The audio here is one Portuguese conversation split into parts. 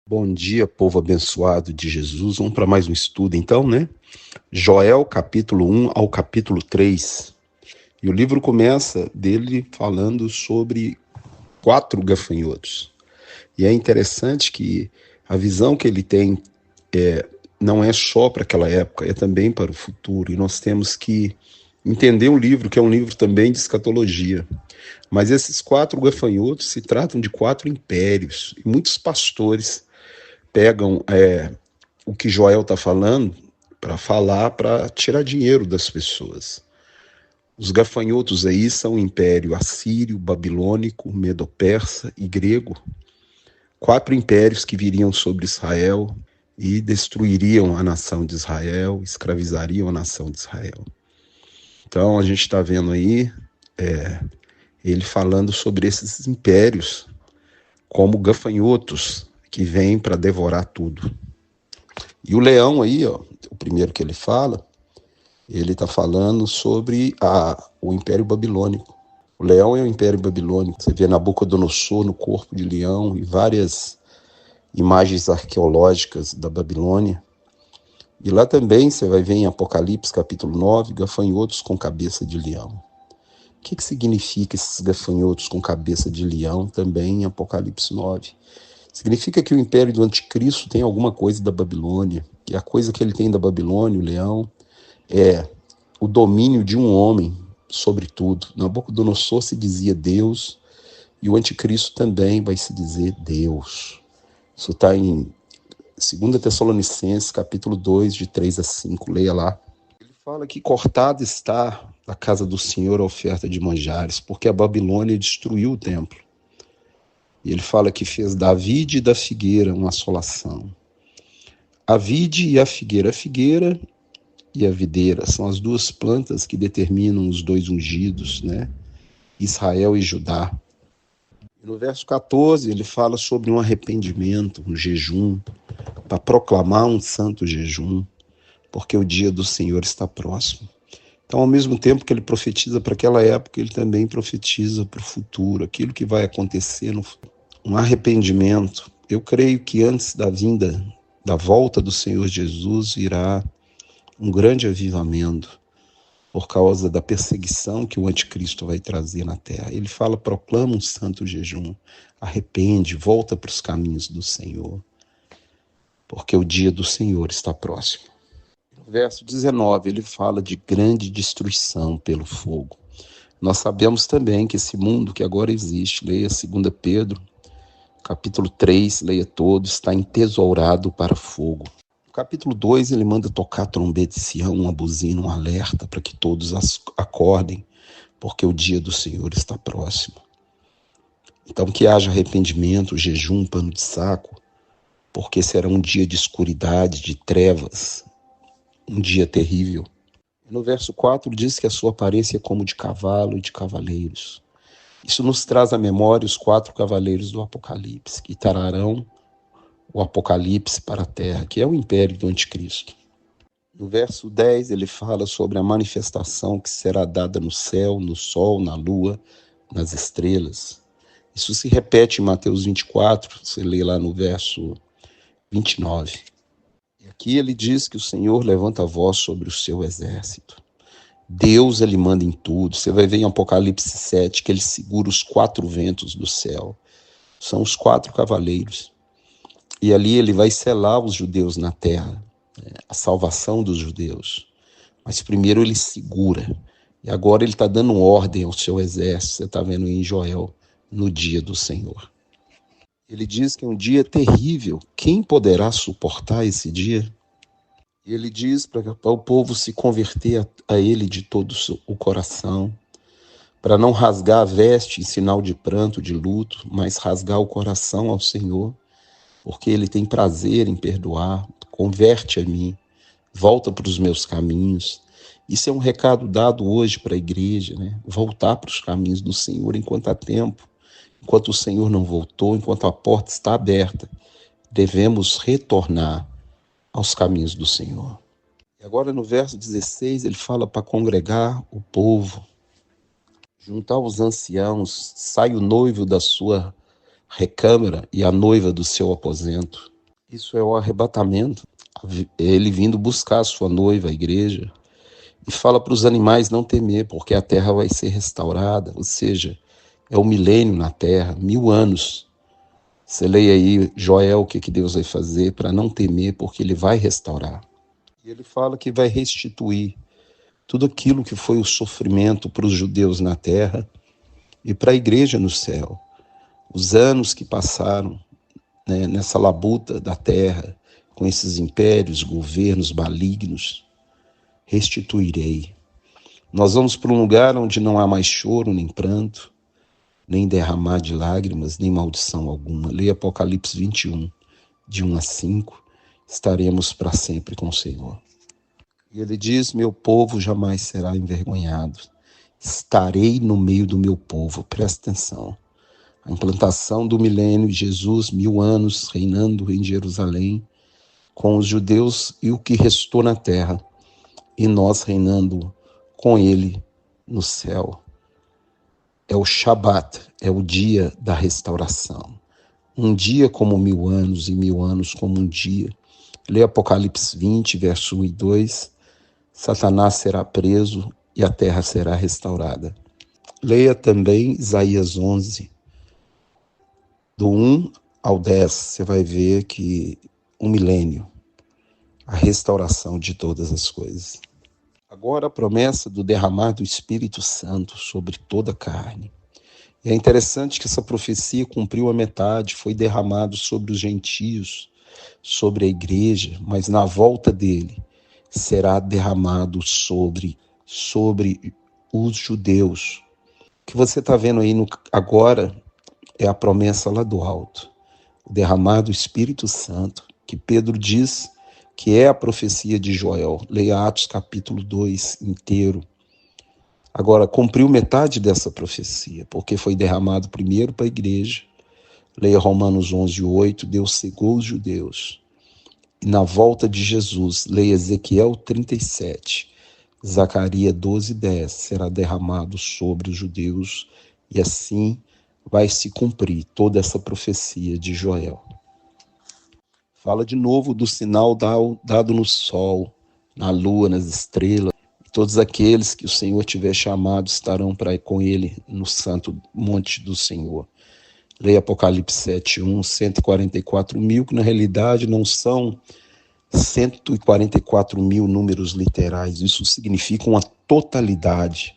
Bom dia, povo abençoado de Jesus. Vamos para mais um estudo, então, né? Joel, capítulo 1 ao capítulo 3. E o livro começa dele falando sobre 4 gafanhotos. E é interessante que a visão que ele tem não é só para aquela época, é também para o futuro. E nós temos que entender o livro, que é um livro também de escatologia. Mas esses 4 gafanhotos se tratam de 4 impérios. E muitos pastores pegam o que Joel está falando para falar, para tirar dinheiro das pessoas. Os gafanhotos aí são o império assírio, babilônico, medo-persa e grego. 4 impérios que viriam sobre Israel e destruiriam a nação de Israel, escravizariam a nação de Israel. Então a gente está vendo aí ele falando sobre esses impérios como gafanhotos que vêm para devorar tudo. E o leão aí, ó, o primeiro que ele fala, ele está falando sobre o Império Babilônico. O leão é o Império Babilônico. Você vê Nabucodonosor no corpo de leão e várias imagens arqueológicas da Babilônia. E lá também você vai ver em Apocalipse capítulo 9, gafanhotos com cabeça de leão. O que significa esses gafanhotos com cabeça de leão também em Apocalipse 9? Significa que o império do anticristo tem alguma coisa da Babilônia, e a coisa que ele tem da Babilônia, o leão, é o domínio de um homem sobre tudo. Nabucodonosor se dizia Deus, e o anticristo também vai se dizer Deus. Isso está em 2 Tessalonicenses, capítulo 2, de 3 a 5, leia lá. Ele fala que cortada está da casa do Senhor a oferta de manjares, porque a Babilônia destruiu o templo. E ele fala que fez da vide e da figueira uma assolação. A vide e a figueira e a videira são as duas plantas que determinam os dois ungidos, né? Israel e Judá. No verso 14 ele fala sobre um arrependimento, um jejum, para proclamar um santo jejum, porque o dia do Senhor está próximo. Então, ao mesmo tempo que ele profetiza para aquela época, ele também profetiza para o futuro, aquilo que vai acontecer no futuro. Um arrependimento. Eu creio que antes da volta do Senhor Jesus, virá um grande avivamento por causa da perseguição que o anticristo vai trazer na terra. Ele fala, proclama um santo jejum, arrepende, volta para os caminhos do Senhor, porque o dia do Senhor está próximo. No verso 19, ele fala de grande destruição pelo fogo. Nós sabemos também que esse mundo que agora existe, leia 2 Pedro, capítulo 3, leia todo, está entesourado para fogo. No capítulo 2, ele manda tocar trombeta de Sião, uma buzina, um alerta para que todos acordem, porque o dia do Senhor está próximo. Então que haja arrependimento, jejum, pano de saco, porque será um dia de escuridade, de trevas, um dia terrível. No verso 4 diz que a sua aparência é como de cavalo e de cavaleiros. Isso nos traz à memória os 4 cavaleiros do Apocalipse, que trarão o Apocalipse para a terra, que é o império do anticristo. No verso 10 ele fala sobre a manifestação que será dada no céu, no sol, na lua, nas estrelas. Isso se repete em Mateus 24, você lê lá no verso 29. E aqui ele diz que o Senhor levanta a voz sobre o seu exército. Deus, ele manda em tudo. Você vai ver em Apocalipse 7 que ele segura os 4 ventos do céu. São os 4 cavaleiros. E ali ele vai selar os judeus na terra, a salvação dos judeus. Mas primeiro ele segura. E agora ele está dando ordem ao seu exército. Você está vendo em Joel, no dia do Senhor. Ele diz que é um dia terrível. Quem poderá suportar esse dia? Ele diz para o povo se converter a ele de todo o coração, para não rasgar a veste em sinal de pranto, de luto, mas rasgar o coração ao Senhor, porque ele tem prazer em perdoar. Converte a mim, volta para os meus caminhos. Isso é um recado dado hoje para a igreja, né? Voltar para os caminhos do Senhor enquanto há tempo, enquanto o Senhor não voltou, enquanto a porta está aberta, devemos retornar aos caminhos do Senhor. E agora no verso 16 ele fala para congregar o povo, juntar os anciãos, sai o noivo da sua recâmara e a noiva do seu aposento. Isso é o arrebatamento, ele vindo buscar a sua noiva, a igreja, e fala para os animais não temer, porque a terra vai ser restaurada, ou seja, é o milênio na terra, 1000 anos. Você leia aí, Joel, o que Deus vai fazer para não temer, porque ele vai restaurar. E ele fala que vai restituir tudo aquilo que foi o sofrimento para os judeus na terra e para a igreja no céu. Os anos que passaram, né, nessa labuta da terra, com esses impérios, governos malignos, restituirei. Nós vamos para um lugar onde não há mais choro, nem pranto, nem derramar de lágrimas, nem maldição alguma. Leia Apocalipse 21, de 1 a 5, estaremos para sempre com o Senhor. E ele diz, meu povo jamais será envergonhado. Estarei no meio do meu povo. Presta atenção. A implantação do milênio, Jesus, 1000 anos, reinando em Jerusalém, com os judeus e o que restou na terra, e nós reinando com ele no céu. É o Shabat, é o dia da restauração. Um dia como 1000 anos, e 1000 anos como um dia. Lê Apocalipse 20, verso 1 e 2. Satanás será preso e a terra será restaurada. Leia também Isaías 11, do 1 ao 10. Você vai ver que um milênio, a restauração de todas as coisas. Agora a promessa do derramar do Espírito Santo sobre toda a carne. E é interessante que essa profecia cumpriu a metade, foi derramado sobre os gentios, sobre a igreja, mas na volta dele será derramado sobre os judeus. O que você está vendo aí agora é a promessa lá do alto, o derramar do Espírito Santo, que Pedro diz que é a profecia de Joel. Leia Atos capítulo 2 inteiro. Agora, cumpriu metade dessa profecia, porque foi derramado primeiro para a igreja. Leia Romanos 11, 8, Deus cegou os judeus. E na volta de Jesus, leia Ezequiel 37, Zacarias 12, 10, será derramado sobre os judeus, e assim vai se cumprir toda essa profecia de Joel. Fala de novo do sinal dado no sol, na lua, nas estrelas. Todos aqueles que o Senhor tiver chamado estarão com ele no santo monte do Senhor. Leia Apocalipse 7, 1, 144 mil, que na realidade não são 144 mil números literais. Isso significa uma totalidade.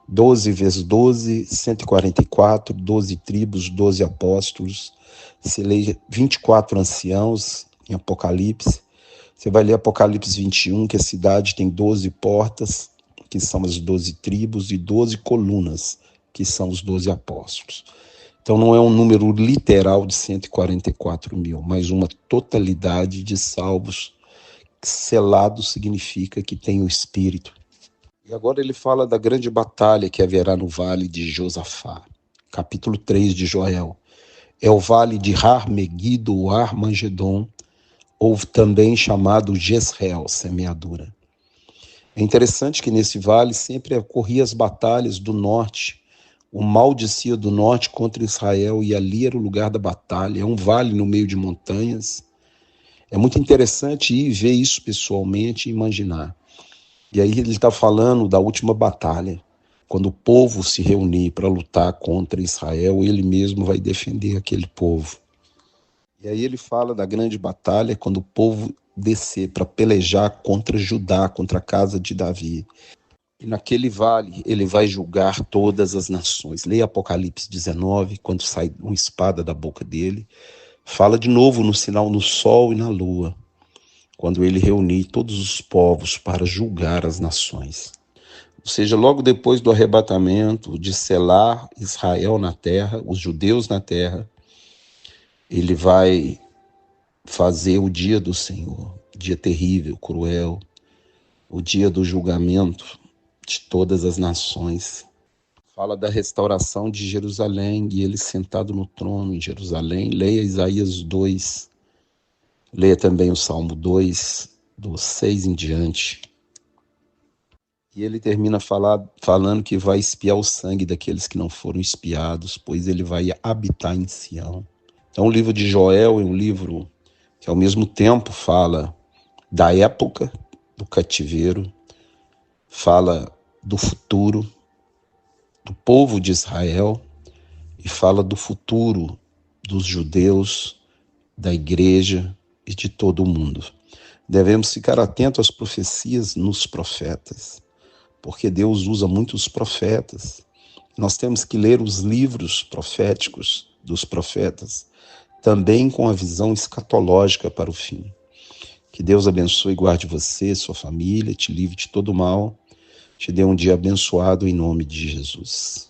12 vezes 12, 144, 12 tribos, 12 apóstolos. Você lê 24 anciãos em Apocalipse. Você vai ler Apocalipse 21, que a cidade tem 12 portas, que são as 12 tribos, e 12 colunas, que são os 12 apóstolos. Então não é um número literal de 144 mil, mas uma totalidade de salvos. Selado significa que tem o Espírito. E agora ele fala da grande batalha que haverá no vale de Josafá. Capítulo 3 de Joel. É o vale de Har Megido, ou Armagedon, ou também chamado Jezreel, semeadura. É interessante que nesse vale sempre ocorriam as batalhas do norte. O mal descia do norte contra Israel e ali era o lugar da batalha. É um vale no meio de montanhas. É muito interessante ir ver isso pessoalmente e imaginar. E aí ele está falando da última batalha. Quando o povo se reunir para lutar contra Israel, ele mesmo vai defender aquele povo. E aí ele fala da grande batalha quando o povo descer para pelejar contra Judá, contra a casa de Davi. E naquele vale ele vai julgar todas as nações. Leia Apocalipse 19, quando sai uma espada da boca dele. Fala de novo no sinal no sol e na lua, quando ele reunir todos os povos para julgar as nações. Ou seja, logo depois do arrebatamento, de selar Israel na terra, os judeus na terra, ele vai fazer o dia do Senhor, dia terrível, cruel, o dia do julgamento de todas as nações. Fala da restauração de Jerusalém e ele sentado no trono em Jerusalém. Leia Isaías 2, leia também o Salmo 2, do 6 em diante. E ele termina falando que vai espiar o sangue daqueles que não foram espiados, pois ele vai habitar em Sião. Então o livro de Joel é um livro que ao mesmo tempo fala da época do cativeiro, fala do futuro do povo de Israel e fala do futuro dos judeus, da igreja e de todo o mundo. Devemos ficar atentos às profecias nos profetas, porque Deus usa muitos profetas. Nós temos que ler os livros proféticos dos profetas, também com a visão escatológica para o fim. Que Deus abençoe e guarde você, sua família, te livre de todo mal, te dê um dia abençoado em nome de Jesus.